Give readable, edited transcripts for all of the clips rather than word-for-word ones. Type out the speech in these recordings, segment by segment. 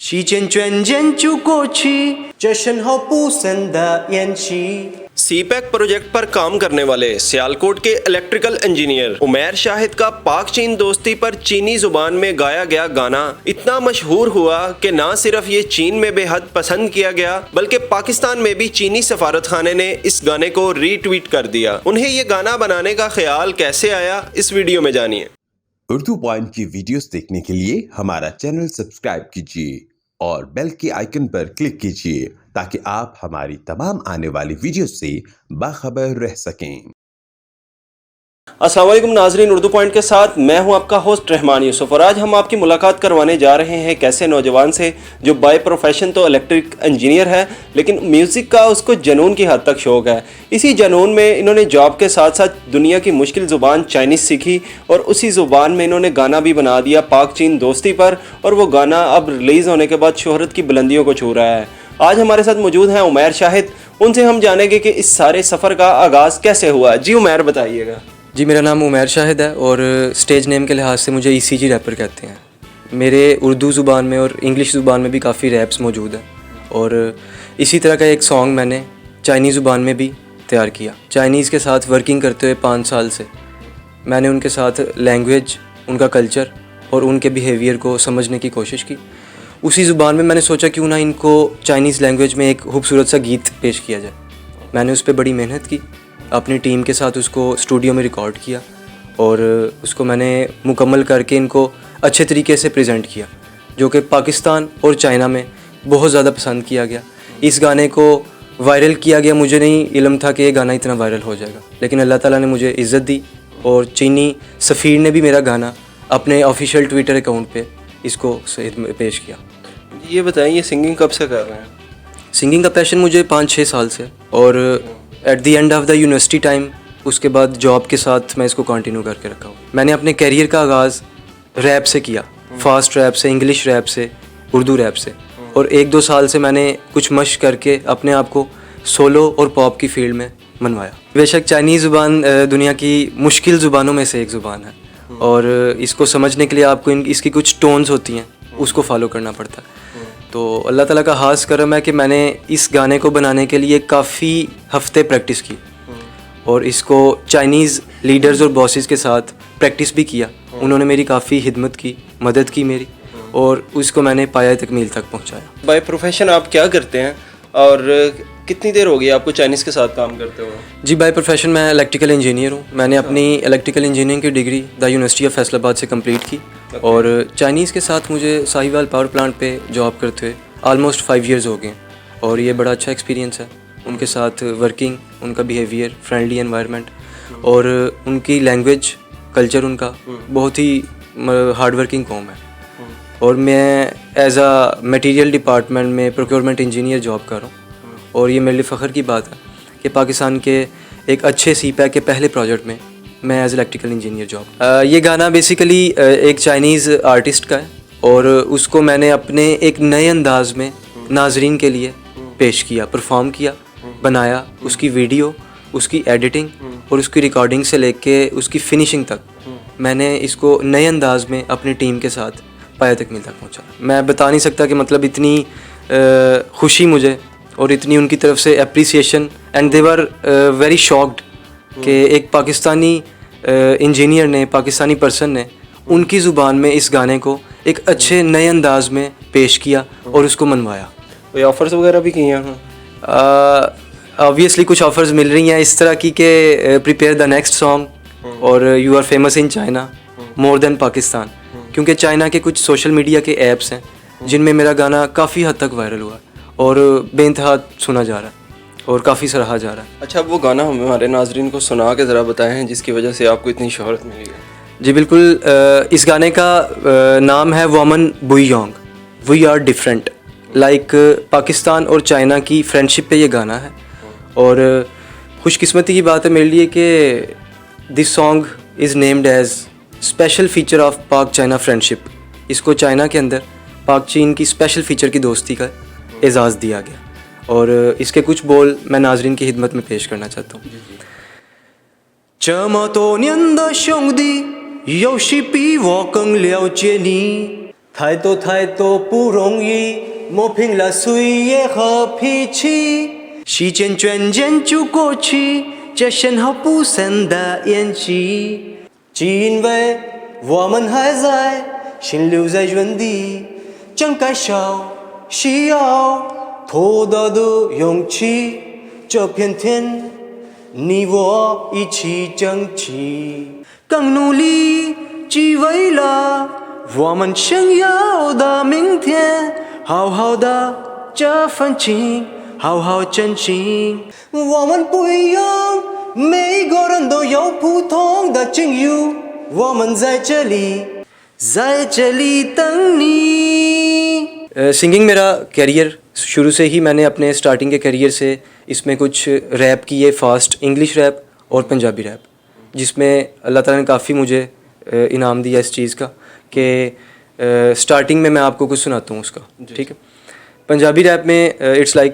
时间转眼就过去，这身后不散的宴席。सीपैक project पर काम करने वाले सियालकोट के इलेक्ट्रिकल इंजीनियर उमैर शाहिद का पाक चीन दोस्ती पर चीनी जुबान में गाया गया गाना इतना मशहूर हुआ कि न सिर्फ ये चीन में बेहद पसंद किया गया बल्कि पाकिस्तान में भी चीनी सफारत खाने ने इस गाने को रीट्वीट कर दिया। उन्हें ये गाना बनाने का ख्याल कैसे आया, इस वीडियो में जानिए। उर्दू पॉइंट की वीडियोस देखने के लिए हमारा चैनल सब्सक्राइब कीजिए और बेल के आइकन पर क्लिक कीजिए ताकि आप हमारी तमाम आने वाली वीडियो से बाखबर रह सकें। अस्सलाम वालेकुम नाजरीन, उर्दू पॉइंट के साथ मैं हूं आपका होस्ट रहमान यूसुफ और आज हम आपकी मुलाकात करवाने जा रहे हैं एक ऐसे नौजवान से जो बाय प्रोफेशन तो इलेक्ट्रिक इंजीनियर है लेकिन म्यूज़िक का उसको जुनून की हद तक शौक़ है। इसी जुनून में इन्होंने जॉब के साथ साथ दुनिया की मुश्किल ज़ुबान चाइनीज़ सीखी और उसी ज़ुबान में इन्होंने गाना भी बना दिया पाक चीन दोस्ती पर, और वो गाना अब रिलीज़ होने के बाद शोहरत की बुलंदियों को छू रहा है। आज हमारे साथ मौजूद हैं उमैर शाहिद, उनसे हम जानेंगे कि इस सारे सफ़र का आगाज़ कैसे हुआ। जी उमैर, बताइएगा। जी, मेरा नाम उमैर शाहिद है और स्टेज नेम के लिहाज से मुझे ECG रैपर कहते हैं। मेरे उर्दू ज़ुबान में और इंग्लिश ज़ुबान में भी काफ़ी रैप्स मौजूद हैं और इसी तरह का एक सॉन्ग मैंने चाइनीज़ ज़ुबान में भी तैयार किया। चाइनीज़ के साथ वर्किंग करते हुए 5 साल से मैंने उनके साथ लैंग्वेज, उनका कल्चर और उनके बिहेवियर को समझने की कोशिश की। उसी ज़ुबान में मैंने सोचा क्यों ना इनको चाइनीज़ लैंग्वेज में एक खूबसूरत सा गीत पेश किया जाए। मैंने उस पर बड़ी मेहनत की, अपनी टीम के साथ उसको स्टूडियो में रिकॉर्ड किया और उसको मैंने मुकम्मल करके इनको अच्छे तरीके से प्रेजेंट किया, जो कि पाकिस्तान और चाइना में बहुत ज़्यादा पसंद किया गया। इस गाने को वायरल किया गया, मुझे नहीं इल्म था कि ये गाना इतना वायरल हो जाएगा, लेकिन अल्लाह ताला ने मुझे इज़्ज़त दी और चीनी सफ़ीर ने भी मेरा गाना अपने ऑफिशियल ट्विटर अकाउंट पे इसको पेश किया। ये बताएं, ये सिंगिंग कब से कर रहे हैं? सिंगिंग का पैशन मुझे 5-6 साल से, और at the end of the university time उसके बाद जॉब के साथ मैं इसको कंटिन्यू करके रखा हूँ। मैंने अपने करियर का आगाज़ रैप से किया, फास्ट रैप से, इंग्लिश रैप से, उर्दू रैप से, और 1-2 साल से मैंने कुछ मश्क करके अपने आप को सोलो और पॉप की फील्ड में मनवाया। बेशक चाइनीज़ ज़ुबान दुनिया की मुश्किल ज़ुबानों में से एक ज़ुबान है और इसको समझने के लिए आपको इसकी कुछ टोन्स होती हैं, उसको फॉलो करना पड़ता है। तो अल्लाह ताला का खास करम है कि मैंने इस गाने को बनाने के लिए काफ़ी हफ्ते प्रैक्टिस की और इसको चाइनीज़ लीडर्स और बॉसेस के साथ प्रैक्टिस भी किया। उन्होंने मेरी काफ़ी हिदमत की, मदद की मेरी, और उसको मैंने पाया तकमील तक पहुंचाया। बाय प्रोफेशन आप क्या करते हैं और कितनी देर हो गई आपको चाइनीज़ के साथ काम करते हुए? जी, बाय प्रोफेशन मैं इलेक्ट्रिकल इंजीनियर हूँ। मैंने अपनी इलेक्ट्रिकल इंजीनियरिंग की degree the university of Faisalabad से कंप्लीट की और चाइनीज़ के साथ मुझे साहिवाल पावर प्लांट पे जॉब करते हुए ऑलमोस्ट 5 इयर्स हो गए और ये बड़ा अच्छा एक्सपीरियंस है। उनके साथ वर्किंग, उनका बिहेवियर, फ्रेंडली एनवायरनमेंट और उनकी लैंग्वेज, कल्चर उनका बहुत ही हार्ड वर्किंग कौम है। और मैं एज आ मटीरियल डिपार्टमेंट में प्रोक्योरमेंट इंजीनियर जॉब कर रहा हूँ और ये मेरे लिए फ़ख्र की बात है कि पाकिस्तान के एक अच्छे सीपैक के पहले प्रोजेक्ट में मैं एज इलेक्ट्रिकल इंजीनियर जॉब। ये गाना बेसिकली एक चाइनीज़ आर्टिस्ट का है और उसको मैंने अपने एक नए अंदाज में नाजरीन के लिए पेश किया, परफॉर्म किया, बनाया। उसकी वीडियो, उसकी एडिटिंग और उसकी रिकॉर्डिंग से लेके उसकी फिनिशिंग तक मैंने इसको नए अंदाज में अपनी टीम के साथ पाया तकमील तक पहुँचा। मैं बता नहीं सकता कि मतलब इतनी खुशी मुझे और इतनी उनकी तरफ से appreciation, and they were very shocked कि एक पाकिस्तानी इंजीनियर ने, पाकिस्तानी पर्सन ने उनकी ज़ुबान में इस गाने को एक अच्छे नए अंदाज में पेश किया और उसको मनवाया। कोई ऑफ़र्स वगैरह भी किए हैं? ऑब्वियसली कुछ ऑफ़र्स मिल रही हैं इस तरह की कि प्रिपेयर द नेक्स्ट सॉन्ग और you are famous in China more than Pakistan, क्योंकि चाइना के कुछ सोशल मीडिया के ऐप्स हैं जिनमें मेरा गाना काफ़ी हद तक वायरल हुआ और बेइंतहा सुना जा रहा है और काफ़ी सराहा जा रहा है। अच्छा, वो गाना हमारे नाजरीन को सुना के ज़रा बताएं जिसकी वजह से आपको इतनी शोहरत मिली है। जी बिल्कुल, इस गाने का नाम है वोमन बुईयोंग, we are different. Like Pakistan और चाइना की फ्रेंडशिप पे ये गाना है और खुशकिस्मती की बात है मेरे लिए कि this song is named as special feature of Pak China friendship. इसको चाइना के अंदर पाक चीन की स्पेशल फीचर की दोस्ती का एजाज़ दिया गया और इसके कुछ बोल मैं नाजरीन की खिदमत में पेश करना चाहता हूँ। 这么多年的兄弟，有谁比我更了解你？太多不容易，磨平了岁月和脾气。时间转眼就过去，这身后不散的印记。只因为我们还在，心留在原地，将该笑需要脱掉的勇气。这片天，你我一起争取，更努力，只为了我们想要的明天。好好的这份情，好好珍惜。我们不一样，每个人都有不同的境遇。我们在这里等你。सिंगिंग मेरा कैरियर शुरू से ही मैंने अपने स्टार्टिंग के कैरियर से इसमें कुछ रैप किए, फास्ट इंग्लिश रैप और पंजाबी रैप, जिसमें अल्लाह ताला ने काफ़ी मुझे इनाम दिया इस चीज़ का कि स्टार्टिंग में मैं आपको कुछ सुनाता हूँ उसका, ठीक है। पंजाबी रैप में इट्स लाइक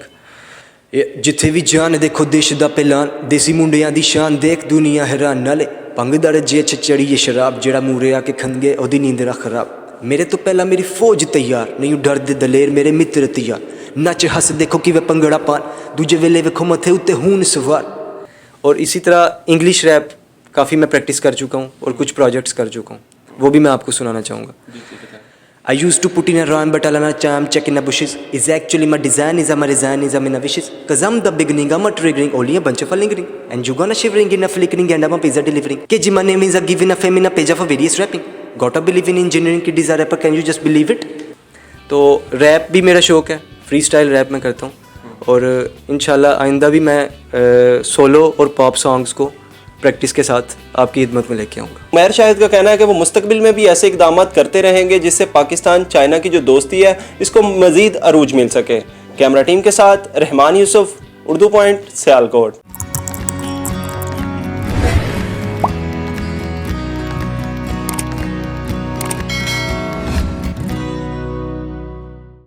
जिथे भी जान देखो देश दा पैलान, देसी मुंडियां दी शान देख दुनिया हैरान नाले भंग दा रजे च चढ़ी ये शराब, जेड़ा मूरे आके खंगे ओदी नींदरा खराब। मेरे तो पहला मेरी फौज तैयार, नहीं डर दे दलेर मेरे मित्र तैयार। नच हस देखो कि वे पंगड़ा पान, दूजे वेले वेखो मथे उत्ते हून सवार। और इसी तरह इंग्लिश रैप काफ़ी मैं प्रैक्टिस कर चुका हूँ और कुछ प्रोजेक्ट्स कर चुका हूँ, वो भी मैं आपको सुनाना चाहूँगा। I used to put in a rhyme but all the time checking the bushes. Is actually my design, is my design, is my wishes. Cause I'm the beginning, I'm a triggering, only a bunch of lingering. And you gonna shivering in a flickering and I'm a pizza delivering. KG my name is a giving a fame in a page of a various rapping. Gotta believe in engineering की desire पर can you just believe it? तो rap भी मेरा शौक़ है, free style rap मैं करता हूँ और इंशाल्लाह आइंदा भी मैं सोलो और पॉप सॉन्ग्स को प्रैक्टिस के साथ आपकी खिदमत में लेके आऊँगा। उमैर शाहिद का कहना है कि वो मुस्तकबिल में भी ऐसे इकदाम करते रहेंगे जिससे पाकिस्तान चाइना की जो दोस्ती है इसको मज़ीद अरूज मिल सके। कैमरा टीम के साथ रहमान यूसुफ, उर्दू पॉइंट, सियालकोट।